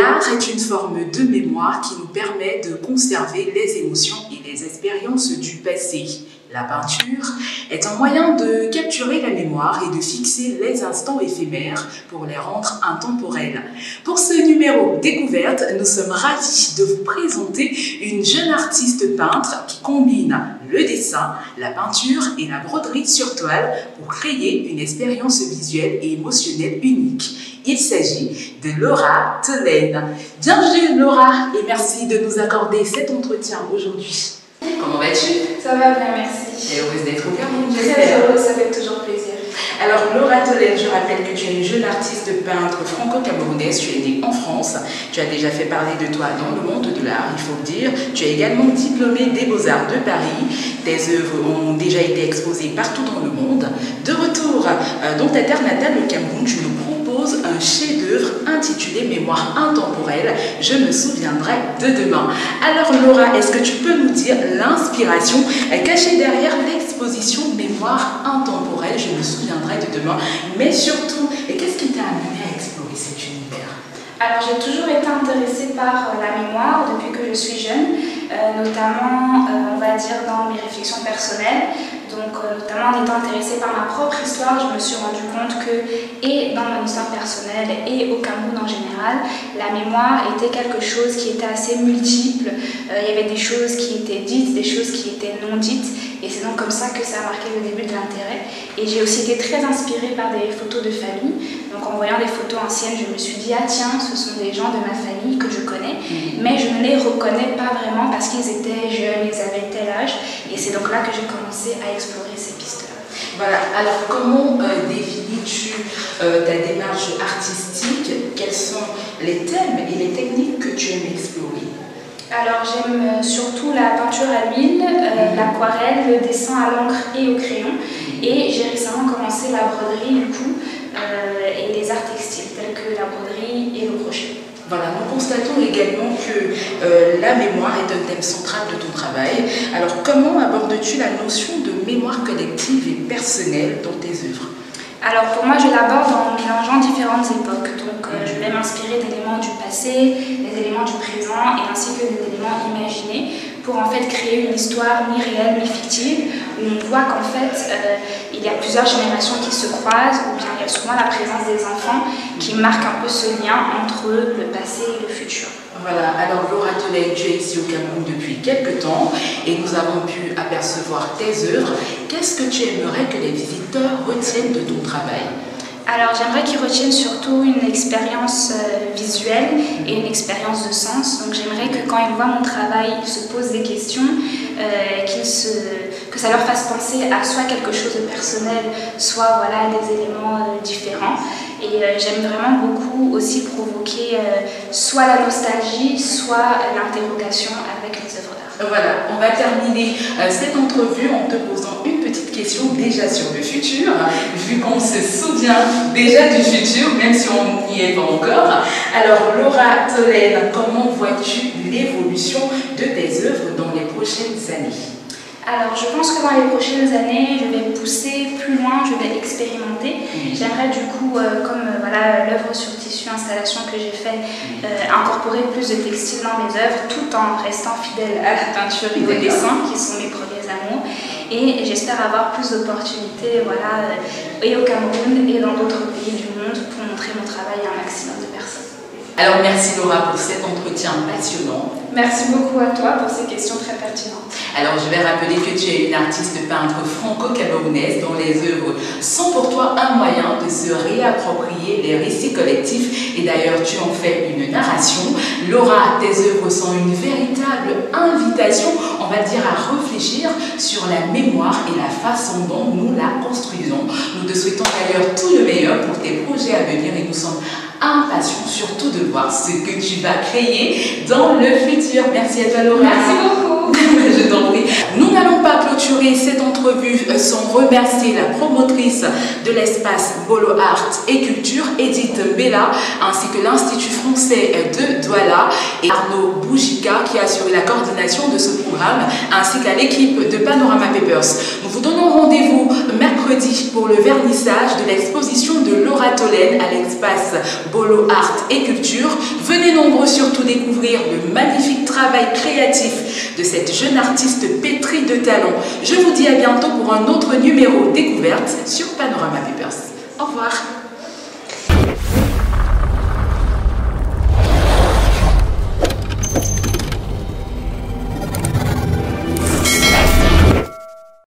L'art est une forme de mémoire qui nous permet de conserver les émotions et les expériences du passé. La peinture est un moyen de capturer la mémoire et de fixer les instants éphémères pour les rendre intemporels. Pour ce numéro découverte, nous sommes ravis de vous présenter une jeune artiste peintre qui combine le dessin, la peinture et la broderie sur toile pour créer une expérience visuelle et émotionnelle unique. Il s'agit de Laura Tolaine. Bienvenue Laura et merci de nous accorder cet entretien aujourd'hui. Comment vas-tu? Ça va bien, merci. Et heureuse d'être au Cameroun, Très heureuse, ça fait toujours plaisir. Alors Laura Tolaine, je rappelle que tu es une jeune artiste peintre franco-camerounaise, tu es née en France, tu as déjà fait parler de toi dans le monde de l'art, il faut le dire. Tu es également diplômée des Beaux-Arts de Paris, tes œuvres ont déjà été exposées partout dans le monde. De retour dans ta terre natale, le Cameroun, tu nous proposes un chef-d'œuvre intitulé Mémoire intemporelle, je me souviendrai de demain. Alors Laura, est-ce que tu peux nous dire l'inspiration cachée derrière l'exposition Mémoire intemporelle, je me souviendrai de demain, mais surtout, qu'est-ce qui t'a amené à explorer cet univers? Alors j'ai toujours été intéressée par la mémoire depuis que je suis jeune, notamment on va dire dans mes réflexions personnelles. Donc notamment en étant intéressée par ma propre histoire, je me suis rendu compte que, et dans mon histoire personnelle et au Cameroun en général, la mémoire était quelque chose qui était assez multiple. Il y avait des choses qui étaient dites, des choses qui étaient non dites, et c'est donc comme ça que ça a marqué le début de l'intérêt. Et j'ai aussi été très inspirée par des photos de famille. Donc en voyant des photos anciennes, je me suis dit, ah tiens, ce sont des gens de ma famille que je connais, mais je ne les reconnais pas vraiment parce qu'ils étaient jeunes, ils avaient tel âge, et c'est donc là que j'ai commencé à explorer ces pistes-là. Voilà, alors comment définis-tu ta démarche artistique? Quels sont les thèmes et les techniques que tu aimes explorer? Alors j'aime surtout la peinture à l'huile, l'aquarelle, le dessin à l'encre et au crayon, et j'ai récemment commencé la broderie du coup, et les arts textiles tels que la broderie et le crochet. Voilà, nous constatons également que la mémoire est un thème central de ton travail. Alors, comment abordes-tu la notion de mémoire collective et personnelle dans tes œuvres? Alors, pour moi, je l'aborde en mélangeant différentes époques. Donc, je vais m'inspirer d'éléments du passé, des éléments du présent et ainsi que des éléments imaginés pour en fait créer une histoire mi réelle, mi fictive, où on voit qu'en fait, il y a plusieurs générations qui se croisent, ou bien il y a souvent la présence des enfants qui marquent un peu ce lien entre le passé et le futur. Voilà, alors Laura Tolaine, tu es ici au Cameroun depuis quelques temps et nous avons pu apercevoir tes œuvres. Qu'est-ce que tu aimerais que les visiteurs retiennent de ton travail? Alors j'aimerais qu'ils retiennent surtout une expérience visuelle et une expérience de sens. Donc j'aimerais que quand ils voient mon travail, ils se posent des questions, que ça leur fasse penser à soit quelque chose de personnel, soit voilà, des éléments différents. Et j'aime vraiment beaucoup aussi provoquer soit la nostalgie, soit l'interrogation avec les œuvres d'art. Voilà, on va terminer cette entrevue en te posant une petite question déjà sur le futur, vu qu'on se souvient déjà du futur, même si on n'y est pas encore. Alors Laura Tolaine, comment vois-tu l'évolution de tes œuvres dans les prochaines années? Alors, je pense que dans les prochaines années, je vais pousser plus loin, je vais expérimenter. J'aimerais du coup, comme voilà, l'œuvre sur tissu installation que j'ai fait, incorporer plus de textiles dans mes œuvres, tout en restant fidèle à la peinture et au dessin, qui sont mes premiers amours. Et j'espère avoir plus d'opportunités, voilà, et au Cameroun et dans d'autres pays du monde pour montrer mon travail à un maximum de personnes. Alors merci Laura pour cet entretien passionnant. Merci beaucoup à toi pour ces questions très pertinentes. Alors je vais rappeler que tu es une artiste peintre franco-camerounaise dont les œuvres sont pour toi un moyen de se réapproprier les récits collectifs et d'ailleurs tu en fais une narration. Laura, tes œuvres sont une véritable invitation, on va dire, à réfléchir sur la mémoire et la façon dont nous la construisons. Nous te souhaitons d'ailleurs tout le meilleur pour tes projets à venir et nous sommes impatients surtout de voir ce que tu vas créer dans le futur. Merci à toi Laura. Merci beaucoup. je t'en prie. Nous n'allons pas clôturer cette entrevue sans remercier la promotrice de l'espace Bolo Art et Culture, Edith Bella, ainsi que l'Institut français de Douala et Arnaud Boujika qui a assuré la coordination de ce programme, ainsi qu'à l'équipe de Panorama Papers. Nous vous donnons rendez-vous mercredi pour le vernissage de l'exposition de Laura Tolène à l'espace Bolo Art et Culture. Venez nombreux surtout découvrir le magnifique travail créatif de cette jeune artiste pétrie de talent. Je vous dis à bientôt pour un autre numéro découverte sur Panorama Papers. Au revoir.